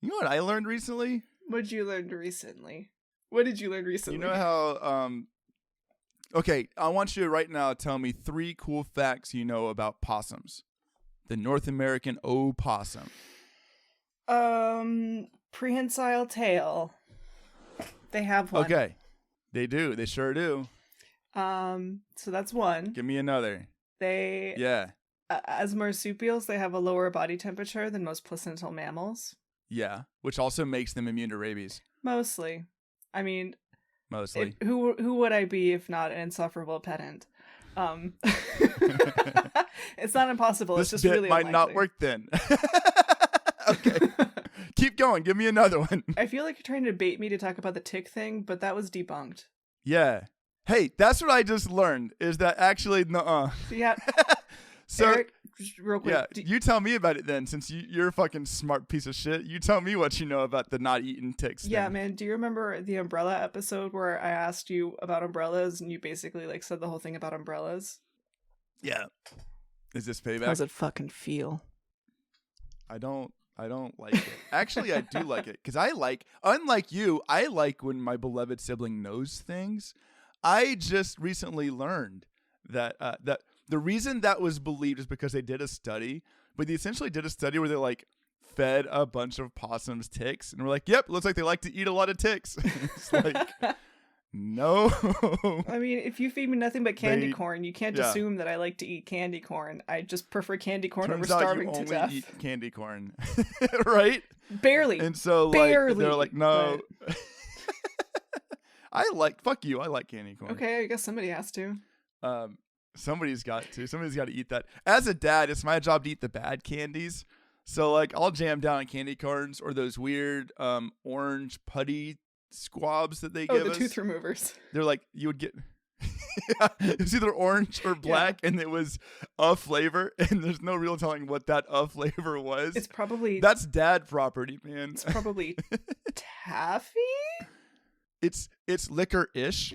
You know what I learned recently? What did you learn recently? You know how okay, I want you to right now tell me 3 cool facts you know about possums. The North American opossum. Prehensile tail. They have one. Okay. They do. They sure do. So that's one. Give me another. Yeah. As marsupials, they have a lower body temperature than most placental mammals. Yeah, which also makes them immune to rabies. Mostly. I mean, Mostly. Who would I be if not an insufferable pedant? It's not impossible. This it's just bit really might not unlikely. work then. Okay. Keep going. Give me another one. I feel like you're trying to bait me to talk about the tick thing, but that was debunked. Yeah. Hey, that's what I just learned, is that actually, nuh-uh. Yeah. So, Eric, real quick. yeah, you tell me about it then, since you're a fucking smart piece of shit. You tell me what you know about the not eating ticks Yeah, thing. man. Do you remember the umbrella episode where I asked you about umbrellas and you basically like said the whole thing about umbrellas? Yeah. Is this payback? How's it fucking feel? I don't like it. Actually, I do like it because unlike you, I like when my beloved sibling knows things. I just recently learned that that the reason that was believed is because they did a study, but they essentially did a study where they like fed a bunch of possums ticks, and we're like, "Yep, looks like they like to eat a lot of ticks." It's like, no. I mean, if you feed me nothing but candy corn, you can't assume that I like to eat candy corn. I just prefer candy corn over starving to death. Turns out you only eat candy corn, right? Barely. And so Barely, like they're like, no. but... Fuck you. I like candy corn. Okay, I guess somebody has to. Somebody's got to. Somebody's got to eat that. As a dad, it's my job to eat the bad candies. So like I'll jam down on candy corns or those weird orange putty squabs that they give us. Oh, the tooth removers. They're like, you would get yeah, it's either orange or black, and it was a flavor, and there's no real telling what that flavor was. It's probably that's dad property, man. It's probably taffy. It's liquor-ish.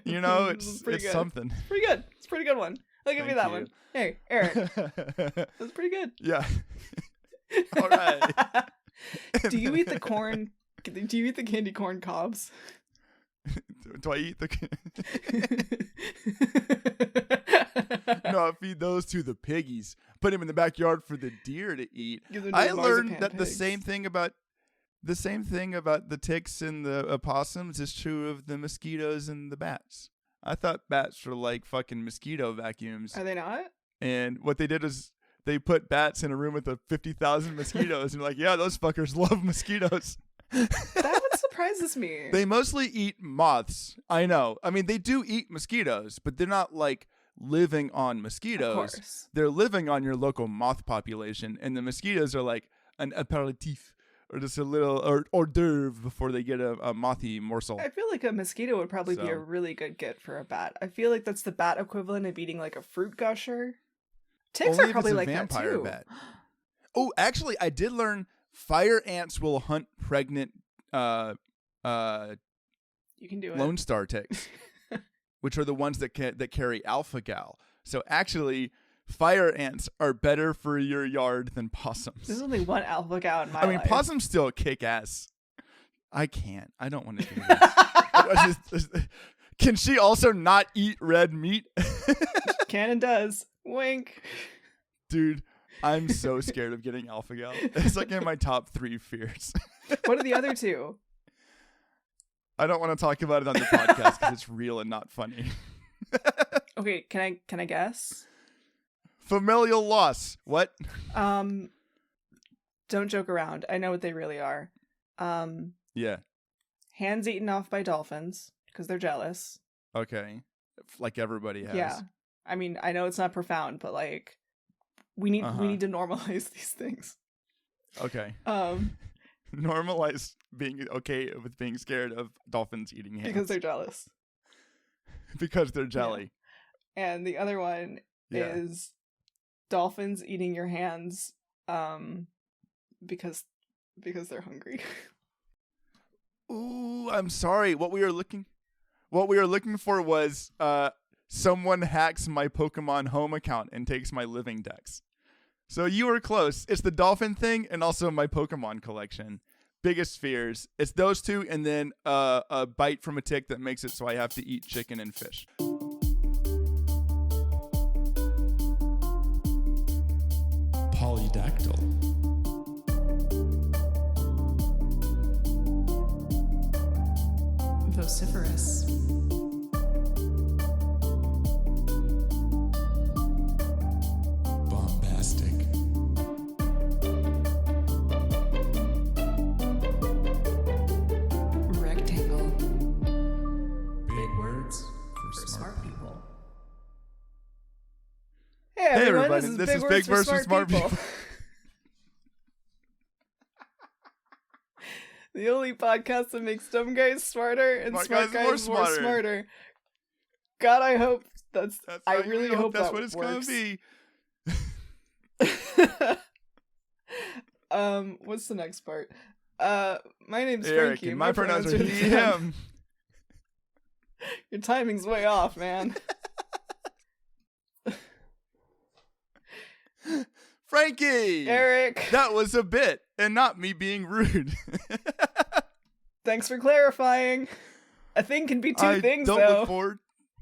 You know, it's something. It's pretty good. It's a pretty good one. I'll give you that one. Hey, Eric. That's pretty good. Yeah. All right. Do you eat the corn? Do you eat the candy corn cobs? Do I eat the... No, I feed those to the piggies. Put them in the backyard for the deer to eat. I learned that the same thing about the ticks and the opossums is true of the mosquitoes and the bats. I thought bats were like fucking mosquito vacuums. Are they not? And what they did is they put bats in a room with 50,000 mosquitoes and like, yeah, those fuckers love mosquitoes. That what surprises me. They mostly eat moths. I know. I mean, they do eat mosquitoes, but th're not like living on mosquitoes. Of course. They're living on your local moth population, and the mosquitoes are like an aperitif or just a little hors d'oeuvre before they get a mothy morsel. I feel like a mosquito would probably be a really good get for a bat. I feel like that's the bat equivalent of eating like a fruit gusher. Ticks Only are probably like vampire that too. Bat. Oh, actually, I did learn fire ants will hunt pregnant you can do it. Lone Star ticks, which are the ones that carry alpha gal. So actually, fire ants are better for your yard than possums. There's only one alpha gal in my life. I mean, possums still kick ass. I can't. I don't want to do this. Can she also not eat red meat? Can and does. Wink. Dude, I'm so scared of getting alpha gal. It's like in my top 3 fears. What are the other 2? I don't want to talk about it on the podcast because it's real and not funny. Okay, can I guess? Familial loss. What? Don't joke around. I know what they really are. Yeah. Hands eaten off by dolphins because they're jealous. Okay. Like everybody has. Yeah. I mean, I know it's not profound, but like we need to normalize these things. Okay. Normalize being okay with being scared of dolphins eating hands. Because they're jealous. Because they're jelly. Yeah. And the other one is dolphins eating your hands because they're hungry. Ooh, I'm sorry. What we were looking for was someone hacks my Pokemon home account and takes my living dex. So you were close. It's the dolphin thing and also my Pokemon collection. Biggest fears. It's those two and then a bite from a tick that makes it so I have to eat chicken and fish. Polydactyl. Vociferous. Bombastic. Rectangle. Big words for smart people. Hey everyone, this is Big Words for Smart People. The only podcast that makes dumb guys smarter and smart guys more smarter. God, I hope that's I really hope that's what it's gonna be. What's the next part? My name's Eric, Frankie. and my pronouns are he, him. Your timing's way off, man. Frankie! Eric! That was a bit, and not me being rude. Thanks for clarifying. A thing can be two things, though. I don't look forward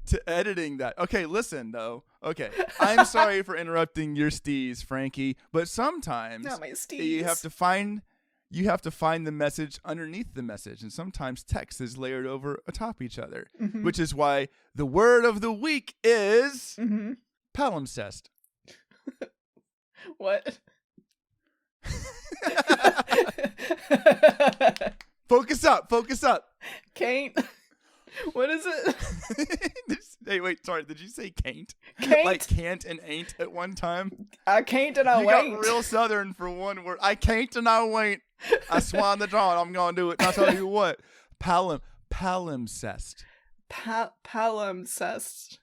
to editing that. Okay, listen, though. Okay, I'm sorry for interrupting your steez, Frankie, but sometimes not my steez. you have to find the message underneath the message, and sometimes text is layered over atop each other, which is why the word of the week is palimpsest. What? Focus up. Can't. What is it? Hey, wait, sorry. Did you say can't? Can't? Like can't and ain't at one time? I can't and I you won't. You got real southern for one word. I can't and I won't. I swan the draw and I'm going to do it. And I'll tell you what. Palimpsest. Palimpsest.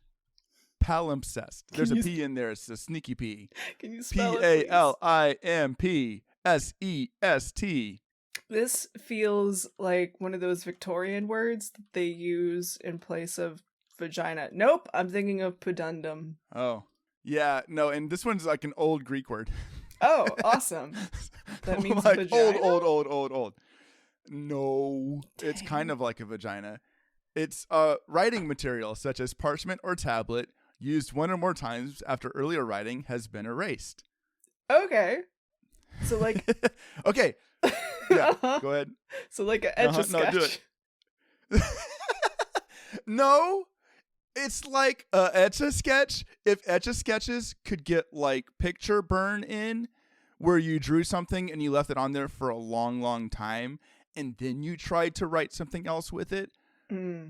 Palimpsest. There's a P in there. It's a sneaky P. Can you spell it, Palimpsest. This feels like one of those Victorian words that they use in place of vagina. Nope, I'm thinking of pudendum. Oh, yeah, no, and this one's like an old Greek word. Oh, awesome. That means like vagina? Old. No, Dang. It's kind of like a vagina. It's writing material such as parchment or tablet used one or more times after earlier writing has been erased. Okay. So like... Okay. Yeah, go ahead. So like an Etch-a-Sketch. No, do it. No, it's like Etch-a-Sketch. If Etch-a-Sketches could get like picture burn in, where you drew something and you left it on there for a long, long time, and then you tried to write something else with it,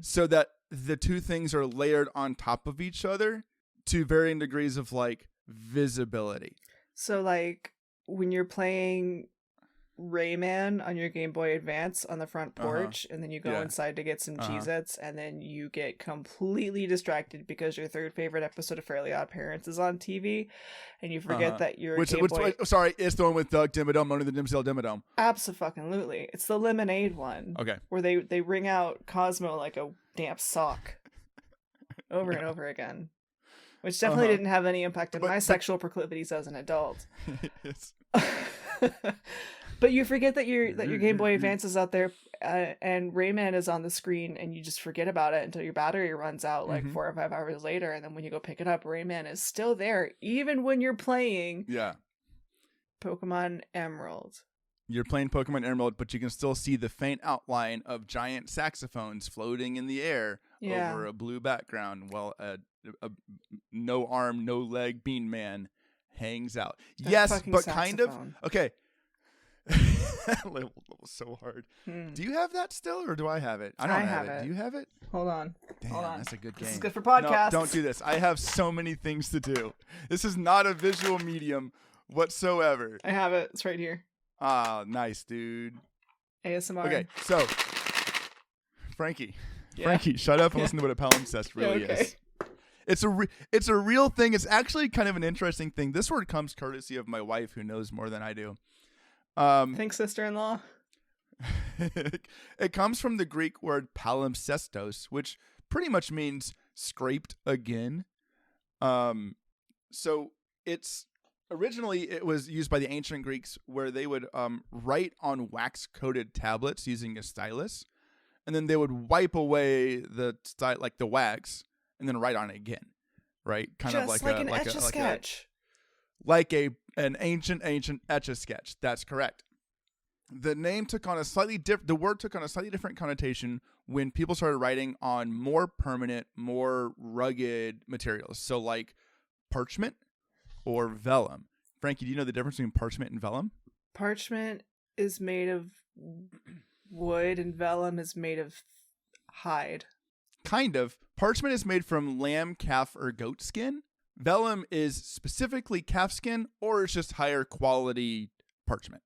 so that the two things are layered on top of each other to varying degrees of like visibility. So like when you're playing Rayman on your Game Boy Advance on the front porch, and then you go inside to get some Cheez-Its, and then you get completely distracted because your third favorite episode of Fairly Odd Parents is on TV, and you forget that your Game Boy... Sorry, it's the one with Doug Dimmadome, Mona the Dimsdale Dimmadome. Abso-fucking-lutely. It's the Lemonade one. Okay. Where they wring out Cosmo like a damp sock over and over again. Which definitely didn't have any impact on my sexual proclivities as an adult. But you forget that your Game Boy Advance is out there, and Rayman is on the screen, and you just forget about it until your battery runs out like 4 or 5 hours later, and then when you go pick it up, Rayman is still there, even when you're playing Pokemon Emerald. You're playing Pokemon Emerald, but you can still see the faint outline of giant saxophones floating in the air over a blue background while a no arm, no leg bean man hangs out. Yes, but saxophone. Kind of. Okay. That was so hard. Do you have that still, or do I have it? I don't have it. Do you have it? Hold on. Damn, Hold on. That's a good game. This is good for podcasts. No, don't do this. I have so many things to do. This is not a visual medium whatsoever. I have it. It's right here. Ah, nice, dude. ASMR. Okay, so Frankie, shut up and listen to what a palimpsest really is. It's a real thing. It's actually kind of an interesting thing. This word comes courtesy of my wife, who knows more than I do. Thanks, sister-in-law. It comes from the Greek word palimpsestos, which pretty much means scraped again. So it's Originally, it was used by the ancient Greeks where they would write on wax-coated tablets using a stylus, and then they would wipe away the wax, and then write on it again, right? Kind Just of like an Etch-a-Sketch. Like an ancient Etch-a-Sketch. That's correct. The name took on the word took on a slightly different connotation when people started writing on more permanent, more rugged materials. So like parchment or vellum. Frankie, do you know the difference between parchment and vellum? Parchment is made of wood and vellum is made of hide. Kind of. Parchment is made from lamb, calf, or goat skin. Vellum is specifically calf skin, or it's just higher quality parchment.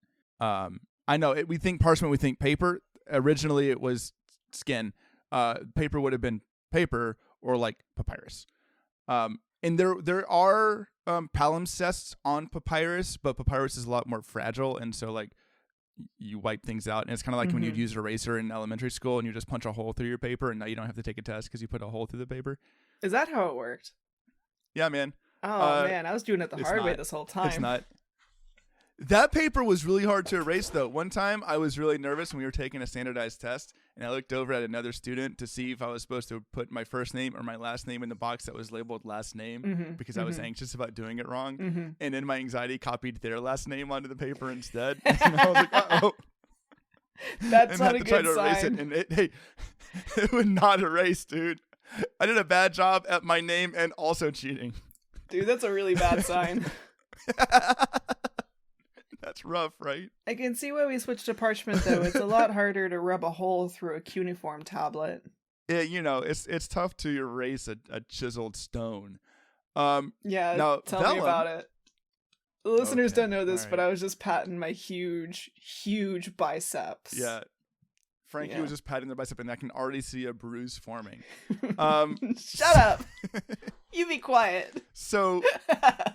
I know we think parchment, we think paper. Originally, it was skin. Paper would have been paper or like papyrus. And there are palimpsests on papyrus, but papyrus is a lot more fragile, and so like you wipe things out, and it's kind of like when you'd use an eraser in elementary school, and you just punch a hole through your paper, and now you don't have to take a test because you put a hole through the paper. Is that how it worked? Yeah, man. Oh man, I was doing it the hard way this whole time. It's not. That paper was really hard to erase, though. One time, I was really nervous when we were taking a standardized test, and I looked over at another student to see if I was supposed to put my first name or my last name in the box that was labeled last name because I was anxious about doing it wrong. And in my anxiety, copied their last name onto the paper instead. And I was like, uh-oh. That's not a good good sign. And it would not erase, dude. I did a bad job at my name and also cheating. Dude, that's a really bad sign. That's rough, right? I can see why we switched to parchment, though. It's a lot harder to rub a hole through a cuneiform tablet. Yeah, it's tough to erase a chiseled stone. Yeah, now, tell vellum, me about it. The listeners okay, don't know this, right. but I was just patting my huge biceps. Yeah. Frankie was just patting the bicep, and I can already see a bruise forming. Shut up! You be quiet. So,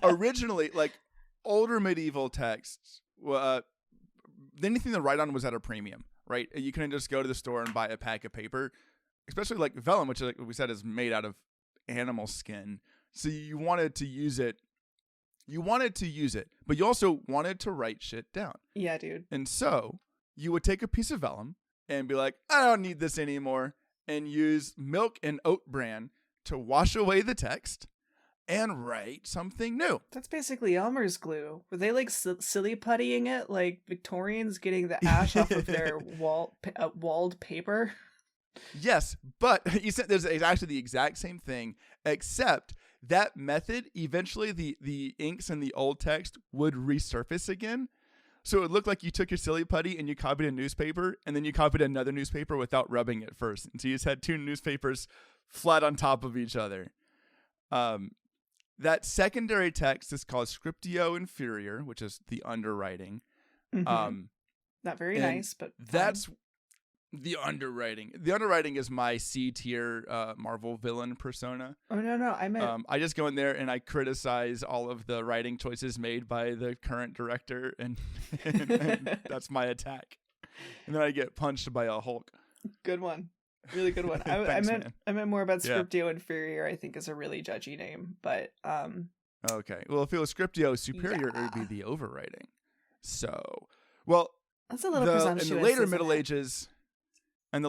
originally, like, older medieval texts, anything to write on was at a premium, right? You couldn't just go to the store and buy a pack of paper, especially like vellum, which, like we said, is made out of animal skin. So you wanted to use it. But you also wanted to write shit down. Yeah, dude. And so you would take a piece of vellum and be like, I don't need this anymore, and use milk and oat bran to wash away the text and write something new. That's basically Elmer's glue. Were they like silly puttying it, like Victorians getting the ash off of their walled paper? Yes, but there's actually the exact same thing, except that method, eventually the inks in the old text would resurface again. So it would look like you took your silly putty and you copied a newspaper, and then you copied another newspaper without rubbing it first. And so you just had two newspapers flat on top of each other. That secondary text is called scriptio inferior, which is the underwriting. Not very nice, but that's the underwriting. The underwriting is my C tier Marvel villain persona. Oh no, I meant I just go in there and I criticize all of the writing choices made by the current director, and that's my attack. And then I get punched by a Hulk. Good one. Really good one. Thanks, I meant more about Scriptio Inferior, I think is a really judgy name, but okay. Well, if it was Scriptio Superior, it would be the overwriting. So, well, that's a little presumptuous. In the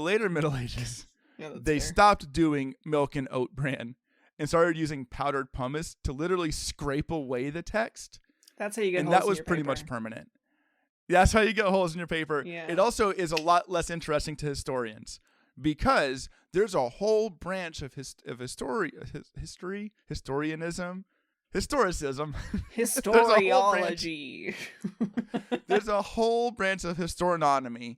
later Middle Ages, they fair. stopped doing milk and oat bran and started using powdered pumice to literally scrape away the text. That's how you get and holes that was in your pretty paper. much permanent. That's how you get holes in your paper. Yeah. It also is a lot less interesting to historians because there's a whole branch of historicism. Historiology. There's a whole branch of historionomy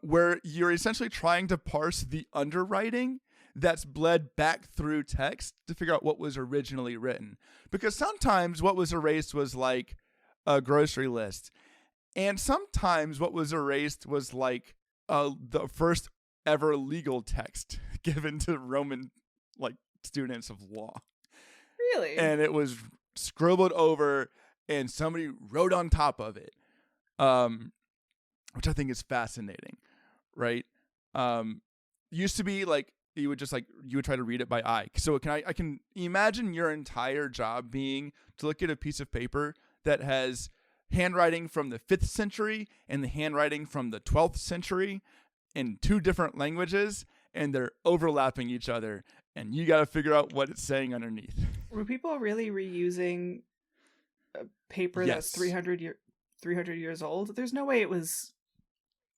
where you're essentially trying to parse the underwriting that's bled back through text to figure out what was originally written. Because sometimes what was erased was like a grocery list. And sometimes what was erased was like the first ever legal text given to Roman like students of law. Really? And it was scribbled over and somebody wrote on top of it. Which I think is fascinating, right? Used to be like you would try to read it by eye. So I can imagine your entire job being to look at a piece of paper that has handwriting from the 5th century and the handwriting from the 12th century in 2 different languages, and they're overlapping each other, and you got to figure out what it's saying underneath. Were people really reusing a paper that's 300 years old? There's no way it was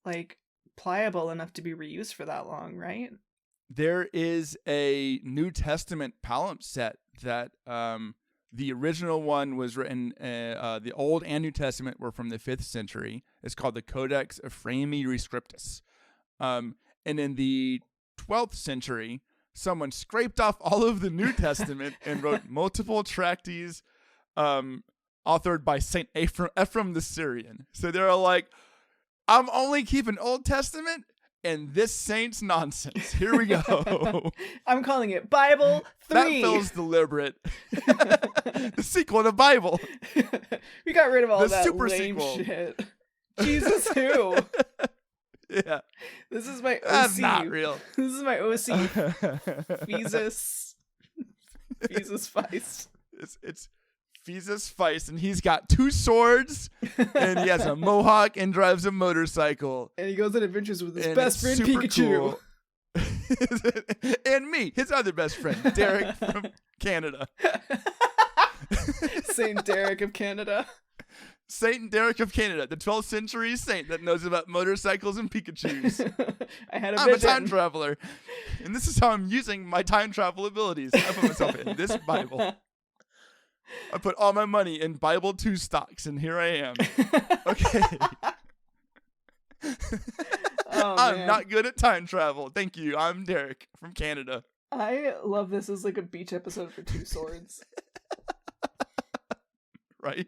like pliable enough to be reused for that long, right? There is a New Testament palimpsest that the original one was written. The Old and New Testament were from the 5th century. It's called the Codex Ephraemi Rescriptus. And in the 12th century, someone scraped off all of the New Testament and wrote multiple tractates authored by Saint Ephraim the Syrian. So they're like, I'm only keeping Old Testament and this saint's nonsense. Here we go. I'm calling it Bible 3. That feels deliberate. The sequel to Bible. We got rid of all the that super lame sequel. shit. Jesus who? Yeah. This is my OC. That's not real. This is my OC. Fezus Feist. It's Fezus Feist, and he's got 2 swords, and he has a mohawk and drives a motorcycle. And he goes on adventures with his And best it's friend super Pikachu. Cool. And me, his other best friend, Derek from Canada. Saint Derek of Canada. Saint Derek of Canada, the 12th century saint that knows about motorcycles and Pikachus. I had a I'm a vision. time traveler, and this is how I'm using my time travel abilities. I put myself in this Bible. I put all my money in Bible 2 stocks, and here I am. Okay. Oh, I'm man. not good at time travel. Thank you. I'm Derek from Canada. I love this as like a beach episode for 2 swords. Right?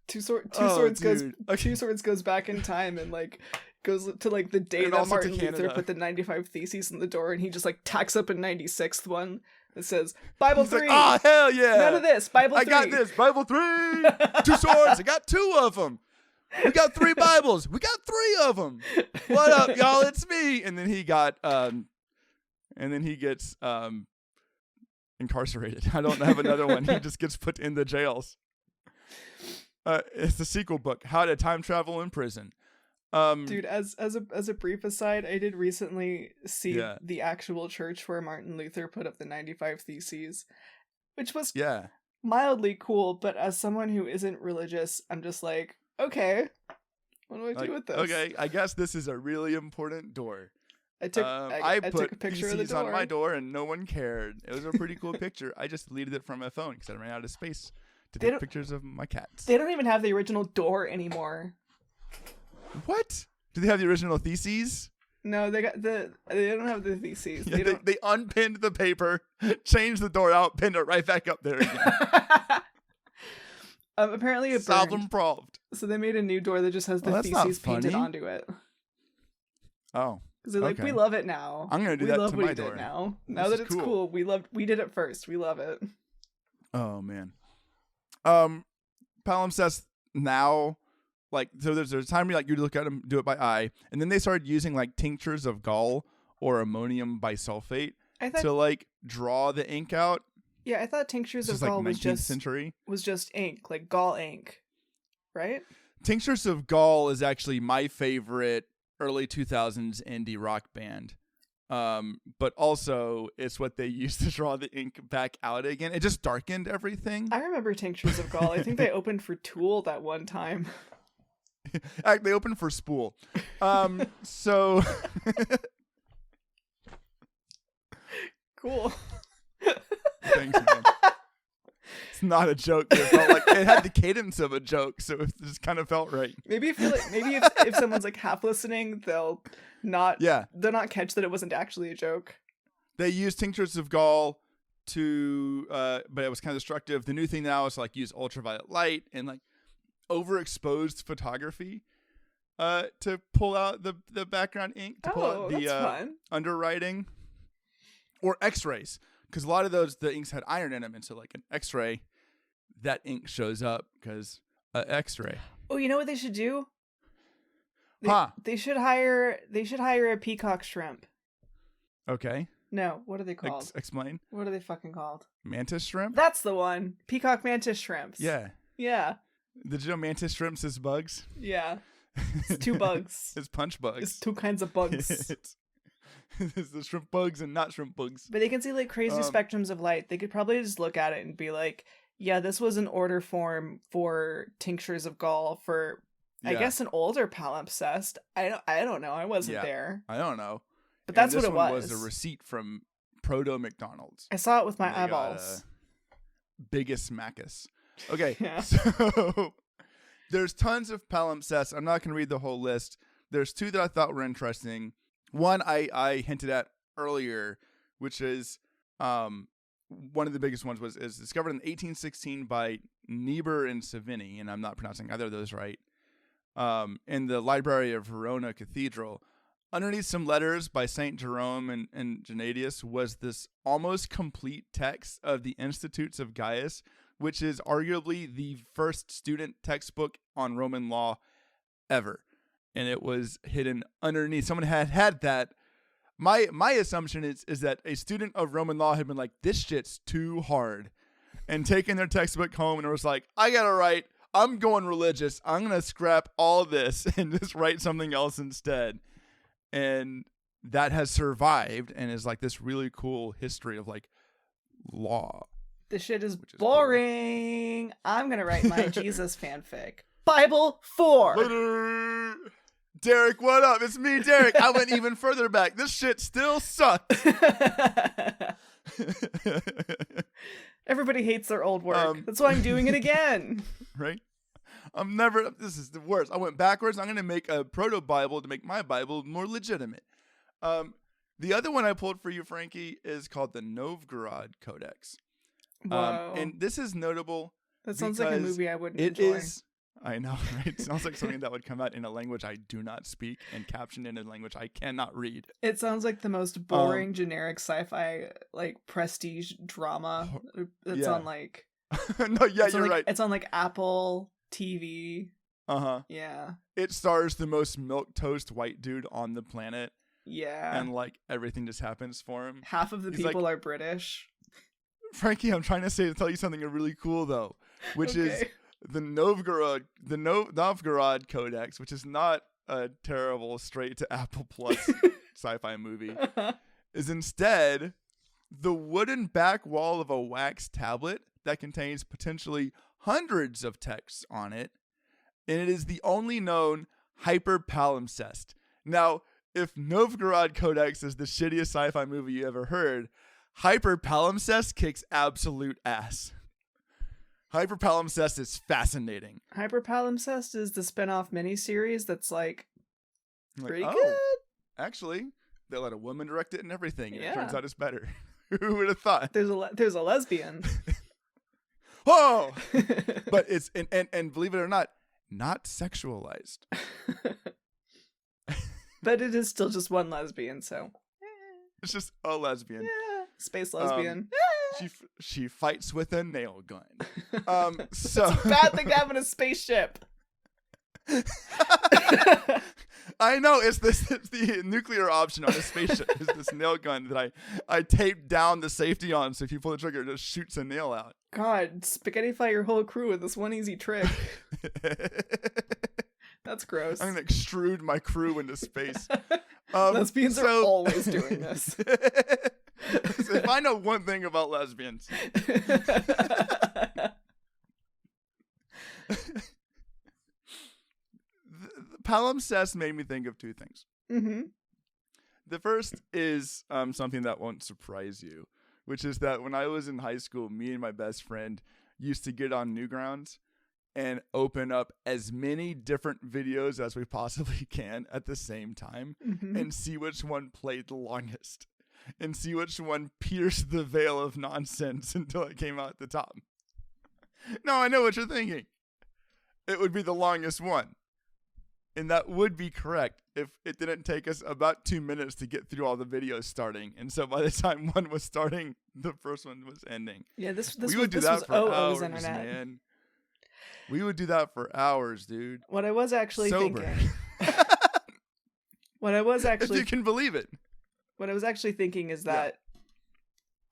Two swords dude. Okay. 2 swords goes back in time and like goes to like the day And that also to Martin Luther Canada. put the 95 Theses in the door, and he just like tacks up a 96th one that says Bible He's 3. like, oh, hell yeah. None of this. Bible 3. I got this. Bible 3. 2 swords. I got 2 of them. We got 3 Bibles. We got 3 of them. What up, y'all? It's me. And then he got, gets incarcerated. I don't have another one. He just gets put in the jails. It's the sequel book, How to Time Travel in Prison. Dude, as a brief aside, I did recently see the actual church where Martin Luther put up the 95 Theses, which was mildly cool, but as someone who isn't religious, I'm just like, okay, what do I do with this? Okay, I guess this is a really important door. I took put a picture of the Theses door. on my door and no one cared. It was a pretty cool picture. I just deleted it from my phone because I ran out of space to take pictures of my cats. They don't even have the original door anymore. What? Do they have the original Theses? No, they don't have the Theses. Yeah, they unpinned the paper, changed the door out, pinned it right back up there again. Apparently it Solved burned. and proved. So they made a new door that just has the that's not Theses painted funny. onto it. Oh. Because they're like, okay. we love it now. I'm gonna do we that love to what my he did door. now. This Now that is it's cool. cool, we did it first. We love it. Oh man. Palimpsest now, like, so there's a time you look at them, do it by eye, and then they started using like tinctures of gall or ammonium bisulfate to like draw the ink out. Yeah, I thought tinctures This of is gall like 19th century. was just ink, like gall ink, right? Tinctures of Gall is actually my favorite early 2000s indie rock band. But also it's what they used to draw the ink back out again. It just darkened everything. I remember tinctures of gall. I think they opened for Tool that one time. They opened for Spool. So Cool. thanks, man. It's not a joke. It felt like it had the cadence of a joke, so it just kind of felt right. Maybe if someone's like half listening, they'll not catch that it wasn't actually a joke. They used tinctures of gall to but it was kind of destructive. The new thing now is like use ultraviolet light and like overexposed photography to pull out the background ink, to pull out the underwriting, or x-rays, because a lot of the inks had iron in them, and so like an x-ray, that ink shows up because x-ray. Oh, you know what they should do? They should hire a peacock shrimp. Okay. No, what are they called? Explain. What are they fucking called? Mantis shrimp? That's the one. Peacock mantis shrimps. Yeah. Yeah. Did you know mantis shrimps is bugs? Yeah. It's two bugs. It's punch bugs. It's two kinds of bugs. It's the shrimp bugs and not shrimp bugs. But they can see like crazy spectrums of light. They could probably just look at it and be like, yeah, this was an order form for tinctures of gall for, I guess, an older palimpsest. I don't know. I wasn't there. I don't know. But that's what it was. Was a receipt from Proto McDonald's. I saw it with my eyeballs. Biggest Macus. Okay, so there's tons of palimpsests. I'm not going to read the whole list. There's two that I thought were interesting. One I hinted at earlier, which is one of the biggest ones is discovered in 1816 by Niebuhr and Savini, and I'm not pronouncing either of those right, in the library of Verona Cathedral. Underneath some letters by St. Jerome and Gennadius was this almost complete text of the Institutes of Gaius, which is arguably the first student textbook on Roman law ever. And it was hidden underneath. Someone had that. My assumption is that a student of Roman law had been like, this shit's too hard, and taken their textbook home and was like, I gotta write. I'm going religious. I'm gonna scrap all this and just write something else instead. And that has survived and is like this really cool history of like law. This shit is boring. Cool. I'm gonna write my Jesus fanfic. Bible 4. Later. Derek, what up? It's me, Derek. I went even further back. This shit still sucks. Everybody hates their old work. That's why I'm doing it again. Right? This is the worst. I went backwards. I'm going to make a proto-Bible to make my Bible more legitimate. The other one I pulled for you, Frankie, is called the Novgorod Codex. And this is notable. That sounds like a movie I wouldn't enjoy. I know, right? It sounds like something that would come out in a language I do not speak and captioned in a language I cannot read. It sounds like the most boring, generic sci-fi, like, prestige drama. It's on, like... No, yeah, you're right. It's on, like, Apple TV. Uh-huh. Yeah. It stars the most milquetoast white dude on the planet. Yeah. And, like, everything just happens for him. Half of the people are British. Frankie, I'm trying to tell you something really cool, though, which is... The Novgorod Codex, which is not a terrible straight to Apple Plus sci-fi movie, is instead the wooden back wall of a wax tablet that contains potentially hundreds of texts on it, and it is the only known hyperpalimpsest. Now, if Novgorod Codex is the shittiest sci-fi movie you ever heard, hyperpalimpsest kicks absolute ass. Hyperpalimpsest is fascinating. Hyperpalimpsest is the spin-off miniseries that's like pretty good. Actually, they let a woman direct it and everything, and it turns out it's better. Who would have thought? There's a lesbian. Oh, but it's and believe it or not sexualized. But it is still just one lesbian, so it's just a lesbian. Yeah, space lesbian. She fights with a nail gun. So it's a bad thing to have in a spaceship. I know it's the nuclear option on a spaceship is this nail gun that I taped down the safety on, so if you pull the trigger, it just shoots a nail out. God, spaghettify your whole crew with this one easy trick. That's gross. I'm gonna extrude my crew into space. Lesbians are always doing this. So if I know one thing about lesbians, the palimpsest made me think of two things. Mm-hmm. The first is something that won't surprise you, which is that when I was in high school, me and my best friend used to get on Newgrounds and open up as many different videos as we possibly can at the same time and see which one played the longest. And see which one pierced the veil of nonsense until it came out at the top. Now I know what you're thinking. It would be the longest one. And that would be correct if it didn't take us about 2 minutes to get through all the videos starting. And so by the time one was starting, the first one was ending. Yeah, this was OO's internet. Man. We would do that for hours, dude. What I was actually sober. thinking. What I was actually... If you can believe it. What I was actually thinking is that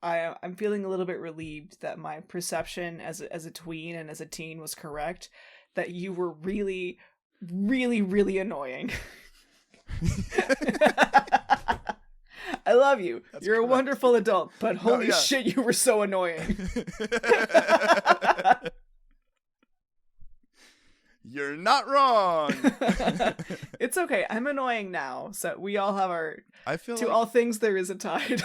I'm feeling a little bit relieved that my perception as a tween and as a teen was correct, that you were really, really, really annoying. I love you. You're a wonderful adult, but holy shit, you were so annoying. You're not wrong. It's okay. I'm annoying now, so we all have our. I feel all things there is a tide.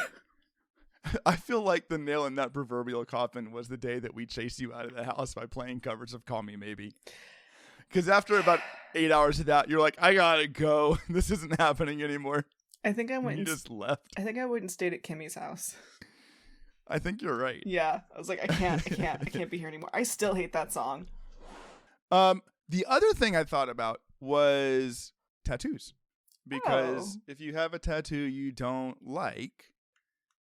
I feel like the nail in that proverbial coffin was the day that we chased you out of the house by playing covers of Call Me Maybe. Because after about 8 hours of that, you're like, I gotta go. This isn't happening anymore. I think I went. You just left. I think I went and stayed at Kimmy's house. I think you're right. Yeah, I was like, I can't be here anymore. I still hate that song. The other thing I thought about was tattoos. Because if you have a tattoo you don't like,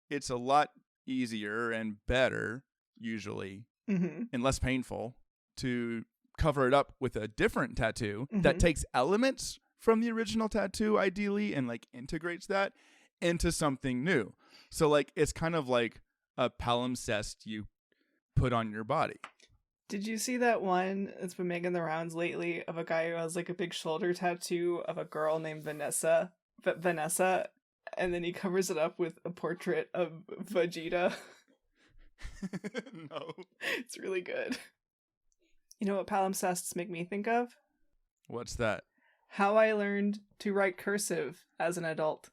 it's a lot easier and better, usually, and less painful to cover it up with a different tattoo that takes elements from the original tattoo, ideally, and like integrates that into something new. So like it's kind of like a palimpsest you put on your body. Did you see that one that's been making the rounds lately of a guy who has like a big shoulder tattoo of a girl named Vanessa, and then he covers it up with a portrait of Vegeta? No. It's really good. You know what palimpsests make me think of? What's that? How I learned to write cursive as an adult.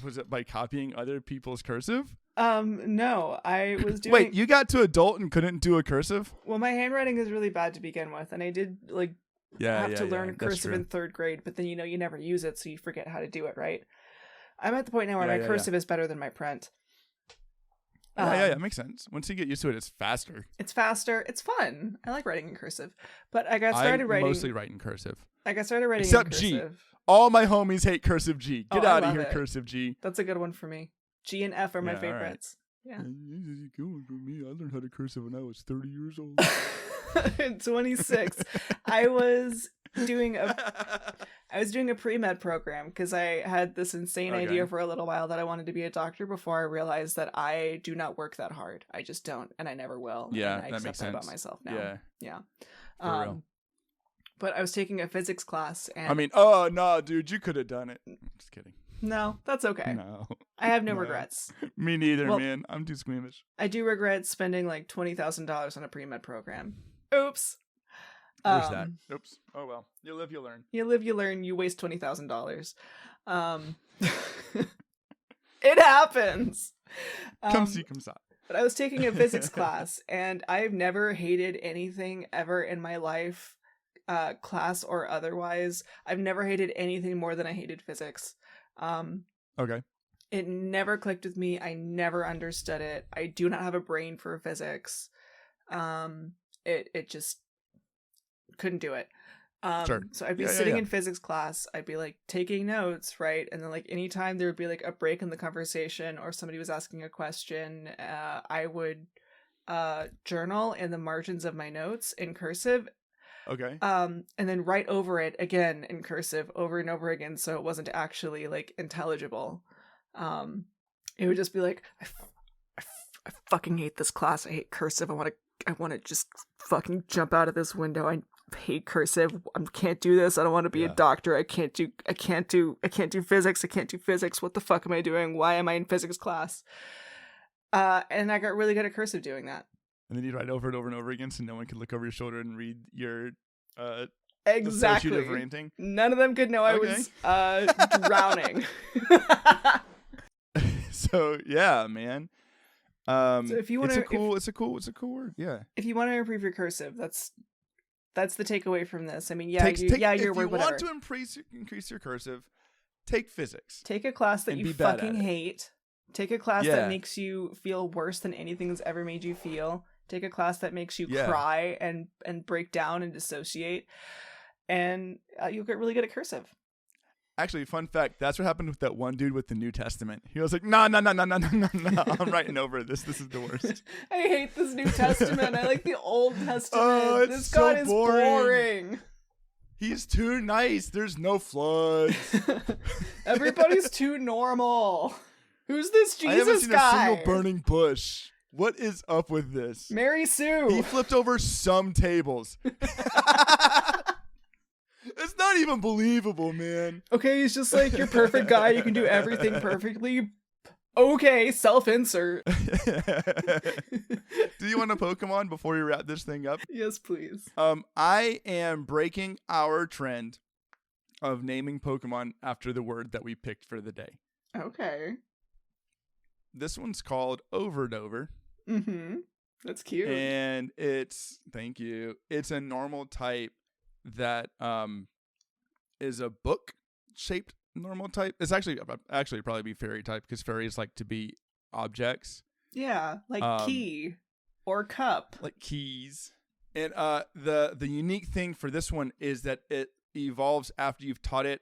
Was it by copying other people's cursive? No, I was doing... Wait, you got to adult and couldn't do a cursive? Well, my handwriting is really bad to begin with, and I did, have to learn cursive in 3rd grade, but then, you never use it, so you forget how to do it, right? I'm at the point now where my cursive is better than my print. Yeah, makes sense. Once you get used to it, it's faster. It's faster. It's fun. I like writing in cursive. But I got started writing... mostly write in cursive. I got started writing Except in cursive. G. All my homies hate cursive G. Get out of here, it. cursive G. That's a good one for me. G and F are my favorites. Right. Yeah. This is a good one for me. I learned how to cursive when I was 30 years old. 26. I was doing a pre-med program because I had this insane idea for a little while that I wanted to be a doctor before I realized that I do not work that hard. I just don't, and I never will. Yeah, and I that makes sense about myself now. Yeah. For real. But I was taking a physics class, and I mean, oh no, dude, you could have done it. I'm just kidding. No, that's okay. No, I have no regrets. Me neither, man. I'm too squeamish. I do regret spending like $20,000 on a pre-med program. Oops. There's that. Oops. Oh well. You live, you learn. You live, you learn. You waste $20,000. It happens. Come see, come saw. But I was taking a physics class, and I've never hated anything ever in my life, class or otherwise. I've never hated anything more than I hated physics. Okay. It never clicked with me. I never understood it. I do not have a brain for physics. It just couldn't do it. Sure. So I'd be sitting in physics class. I'd be like taking notes, right? And then like anytime there would be like a break in the conversation or somebody was asking a question, I would journal in the margins of my notes in cursive. Okay. And then write over it again in cursive over and over again, so it wasn't actually like intelligible. It would just be like, I fucking hate this class. I hate cursive. I want to just fucking jump out of this window. I hate cursive. I can't do this. I don't want to be a doctor. I can't do physics. I can't do physics. What the fuck am I doing? Why am I in physics class? And I got really good at cursive doing that. And then you'd write over and over and over again so no one could look over your shoulder and read your exactly associative ranting. None of them could know I was drowning. So yeah, man. So if you want to, it's a cool word. Yeah. If you want to improve your cursive, that's the takeaway from this. I mean, your word, if you whatever. want to increase your cursive, take physics. Take a class that you fucking hate. Take a class that makes you feel worse than anything that's ever made you feel. Take a class that makes you cry and break down and dissociate, and you'll get really good at cursive. Actually, fun fact, that's what happened with that one dude with the New Testament. He was like, no, I'm writing over this. This is the worst. I hate this New Testament. I like the Old Testament. Oh, it's this God is boring. He's too nice. There's no floods. Everybody's too normal. Who's this Jesus guy? I haven't seen a single burning bush. What is up with this? Mary Sue. He flipped over some tables. It's not even believable, man. Okay, he's just like your perfect guy. You can do everything perfectly. Okay, self-insert. Do you want a Pokemon before you wrap this thing up? Yes, please. I am breaking our trend of naming Pokemon after the word that we picked for the day. Okay. This one's called Overdover. Mm-hmm. That's cute. And thank you. It's a normal type that is a book-shaped normal type. It's actually probably be fairy type because fairies like to be objects. Yeah, like key or cup. Like keys. And the unique thing for this one is that it evolves after you've taught it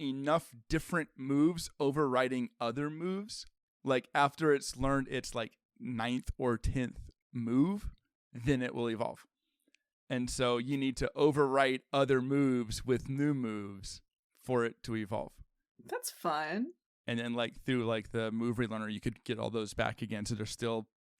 enough different moves overriding other moves. Like after it's learned its like 9th or 10th move, then it will evolve. And so you need to overwrite other moves with new moves for it to evolve. That's fun. And then like through like the move relearner, you could get all those back again. So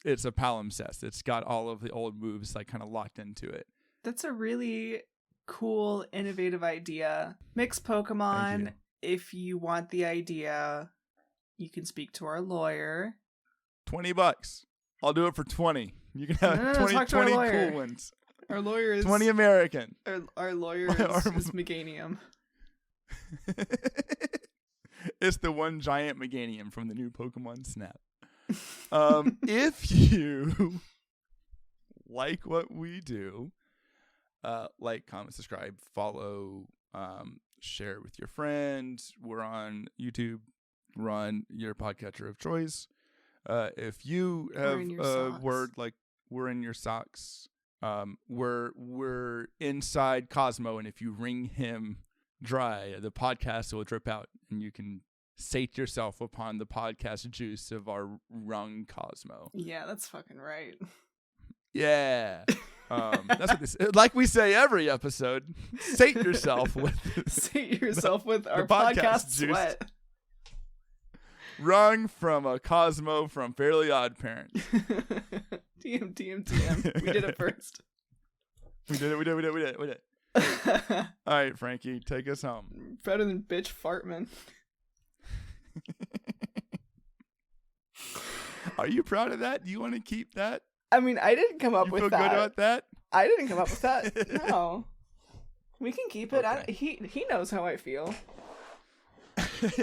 it's a palimpsest. It's got all of the old moves like kind of locked into it. That's a really cool, innovative idea. Mix Pokemon. If you want the idea, you can speak to our lawyer. $20. I'll do it for 20. You can have 20 cool ones. Our lawyer is 20 American. Our lawyer is Meganium. It's the one giant Meganium from the new Pokemon Snap. If you like what we do, like, comment, subscribe, follow, share with your friends. We're on YouTube. We're on your podcatcher of choice. If you have a word like we're in your socks, we're inside Cosmo, and if you wring him dry, the podcast will drip out, and you can sate yourself upon the podcast juice of our wrung Cosmo. Yeah, that's fucking right. Yeah. That's what this, like we say every episode, sate yourself with our podcast juice. sweat. Wrung from a Cosmo from Fairly Odd Parents. TM. We did it first. We did it. All right, Frankie, take us home. Better than bitch Fartman. Are you proud of that? Do you want to keep that? I mean, I didn't come up with that. You feel good about that? I didn't come up with that. No. We can keep it. Okay. He knows how I feel.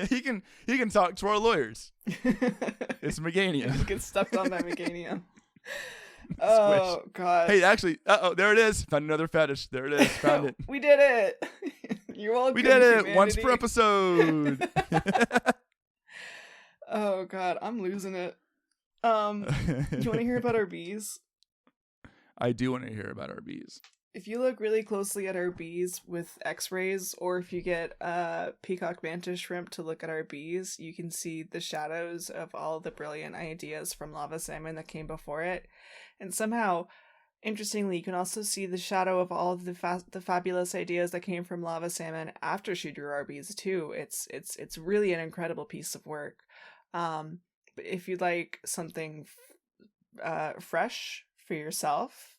he can talk to our lawyers. It's Meganium. He gets stuck on that Meganium. Oh God! Hey, actually, there it is. Found another fetish. There it is. Found it. We did it. You're welcome. We did it humanity. once per episode. Oh God, I'm losing it. Do you want to hear about our bees? I do want to hear about our bees. If you look really closely at our bees with x-rays, or if you get a peacock mantis shrimp to look at our bees, you can see the shadows of all the brilliant ideas from Lava Salmon that came before it. And somehow, interestingly, you can also see the shadow of all of the fabulous ideas that came from Lava Salmon after she drew our bees too. It's really an incredible piece of work. But if you'd like something fresh for yourself,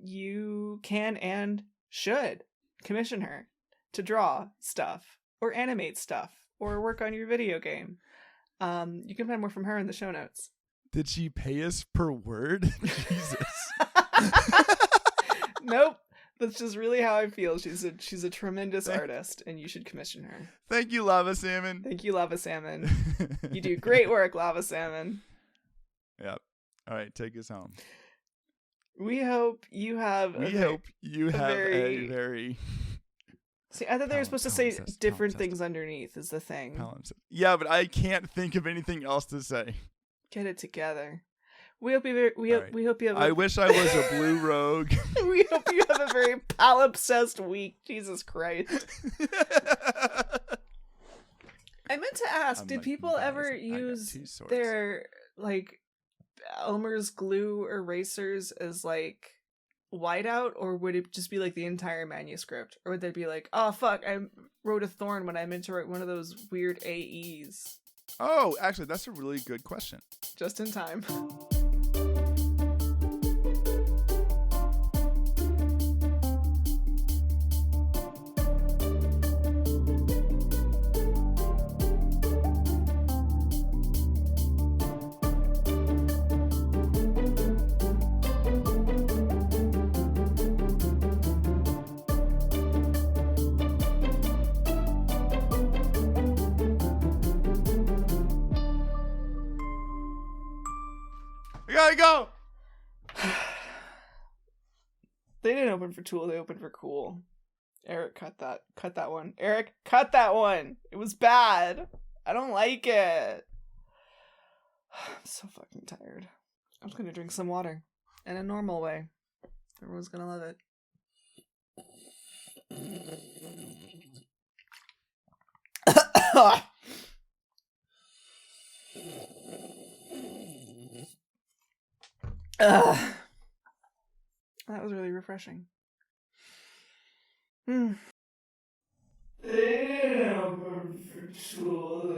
you can and should commission her to draw stuff or animate stuff or work on your video game. You can find more from her in the show notes. Did she pay us per word? Jesus. Nope. That's just really how I feel. She's a tremendous artist, and you should commission her. Thank you, Lava Salmon. Thank you, Lava Salmon. You do great work, Lava Salmon. Yep. All right, take us home. We hope you have a very... See, I thought they were supposed to say different things underneath is the thing. Yeah, but I can't think of anything else to say. Get it together. We hope you have I wish I was a blue rogue. We hope you have a very palimpsest week. Jesus Christ. I meant to ask, did people ever use their like Elmer's glue erasers as like whiteout, or would it just be like the entire manuscript? Or would they be like, oh fuck, I wrote a thorn when I meant to write one of those weird AEs? Oh, actually, that's a really good question. Just in time. We gotta go! They didn't open for Tool, they opened for Cool. Eric, cut that. Cut that one. Eric, cut that one! It was bad! I don't like it! I'm so fucking tired. I'm just gonna drink some water. In a normal way. Everyone's gonna love it. That was really refreshing. They didn't open for Tool,